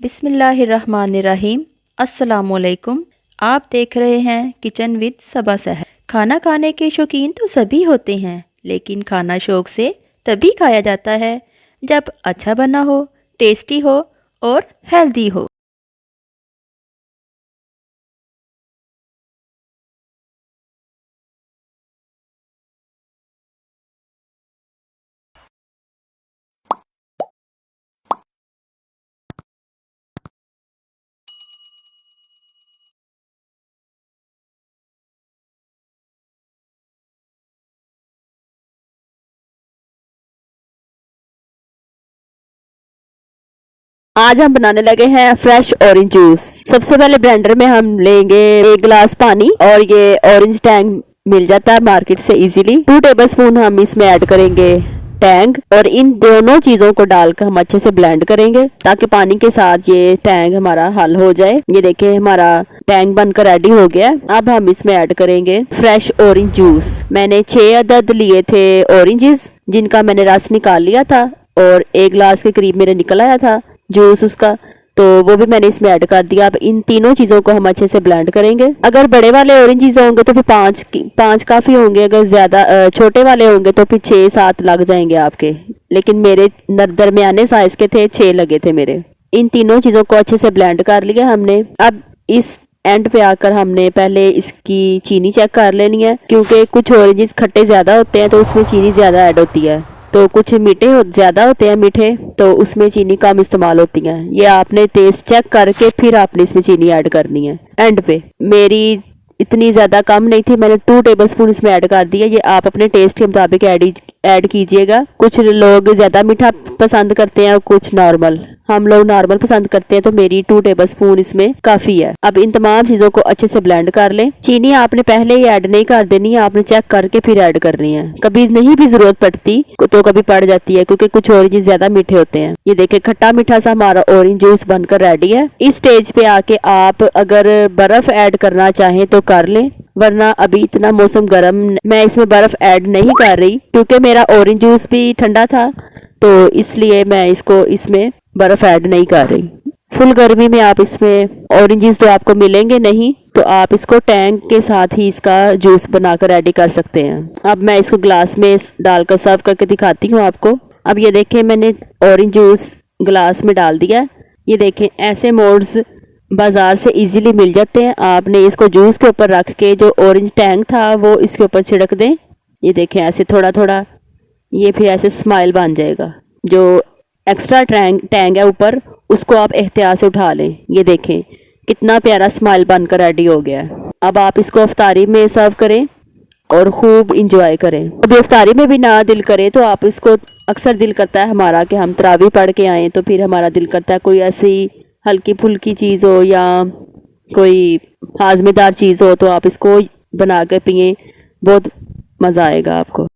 बिस्मिल्लाहिर्रहमानिर्रहीम। अस्सलामुअलैकुम। आप देख रहे हैं किचन विद सबा सहर। खाना खाने के शौकीन तो सभी होते हैं, लेकिन खाना शौक से तभी खाया जाता है जब अच्छा बना हो, टेस्टी हो और हेल्दी हो। आज हम बनाने लगे हैं फ्रेश ऑरेंज जूस। सबसे पहले ब्लेंडर में हम लेंगे 1 गिलास पानी, और ये ऑरेंज टैंग मिल जाता है मार्केट से इजीली। 2 टेबलस्पून हम इसमें ऐड करेंगे टैंग, और इन दोनों चीजों को डालकर हम अच्छे से ब्लेंड करेंगे ताकि पानी के साथ ये टैंग हमारा हल हो जाए। ये देखिए हमारा टैंग बनकर रेडी हो गया। अब हम इसमें ऐड करेंगे फ्रेश ऑरेंज जूस। मैंने 6 अदद लिए थे ऑरेंजेस, जिनका मैंने रस निकाल लिया था, और 1 गिलास के करीब मेरे निकल आया था जूस उसका, तो वो भी मैंने इसमें ऐड कर दिया। अब इन तीनों चीजों को हम अच्छे से ब्लेंड करेंगे। अगर बड़े वाले ऑरेंजेस होंगे तो फिर पांच काफी होंगे, अगर ज्यादा छोटे वाले होंगे तो फिर 6-7 लग जाएंगे आपके, लेकिन मेरे दरमियाने साइज के थे, 6 लगे थे मेरे। इन तीनों चीजों को अच्छे से ब्लेंड कर लिया हमने। अब इस एंड पे आकर हमने पहले इसकी चीनी चेक कर लेनी है, क्योंकि कुछ ऑरेंजेस खट्टे ज्यादा होते हैं तो उसमें चीनी ज्यादा ऐड होती है, तो कुछ ज्यादा होते हैं मीठे, तो उसमें चीनी कम इस्तेमाल होती है। ये आपने टेस्ट चेक करके फिर आपने इसमें चीनी ऐड करनी है। एंड पे मेरी इतनी ज्यादा कम नहीं थी, मैंने 2 टेबलस्पून इसमें ऐड कर दिया। ये आप अपने टेस्ट के मुताबिक ऐड कीजिएगा। कुछ लोग ज्यादा मीठा पसंद करते हैं, कुछ नॉर्मल। हम लोग नॉर्मल पसंद करते हैं, तो मेरी 2 टेबलस्पून इसमें काफी है। अब इन तमाम चीजों को अच्छे से ब्लेंड कर लें। चीनी आपने पहले ही ऐड नहीं कर देनी है, आपने चेक करके फिर ऐड करनी है। कभी नहीं भी जरूरत पड़ती तो कभी पड़ जाती है, क्योंकि कुछ ऑरेंज ज्यादा मीठे होते हैं। ये देखिए खट्टा मीठा सा हमारा ऑरेंज जूस बनकर रेडी है। इस स्टेज पे आके आप अगर बर्फ ऐड करना चाहें तो कर लें, वरना अभी इतना मौसम गर्म, मैं इसमें बर्फ ऐड नहीं कर रही, क्योंकि मेरा ऑरेंज जूस भी ठंडा था, तो इसलिए मैं इसमें बर्फ ऐड नहीं कर रही। फुल गर्मी में आप इसमें ऑरेंजेस तो आपको मिलेंगे नहीं, तो आप इसको टैंग के साथ ही इसका जूस बनाकर रेडी कर सकते हैं। अब मैं इसको ग्लास में डालकर सर्व करके दिखाती हूँ आपको। अब ये देखें मैंने ऑरेंज जूस ग्लास में डाल दिया। ये देखें ऐसे मोल्ड्स बाजार से इजीली मिल जाते हैं। आपने इसको जूस के ऊपर रख के जो ऑरेंज टैंग था वो इसके ऊपर छिड़क दें। ये देखें ऐसे थोड़ा थोड़ा, ये फिर ऐसे स्माइल बन जाएगा। जो एक्स्ट्रा टैंग है ऊपर, उसको आप एहतियात से उठा लें। ये देखें कितना प्यारा स्माइल बनकर रेडी हो गया है। अब आप इसको इफ्तारी में सर्व करें और खूब इंजॉय करें। अभी इफ्तारी में भी ना दिल करे तो आप इसको, अक्सर दिल करता है हमारा कि हम तरावी पढ़ के आएँ, तो फिर हमारा दिल करता है कोई ऐसी हल्की फुल्की चीज़ हो या कोई हाजमेदार चीज़ हो, तो आप इसको बना कर पिए, बहुत मज़ा आएगा आपको।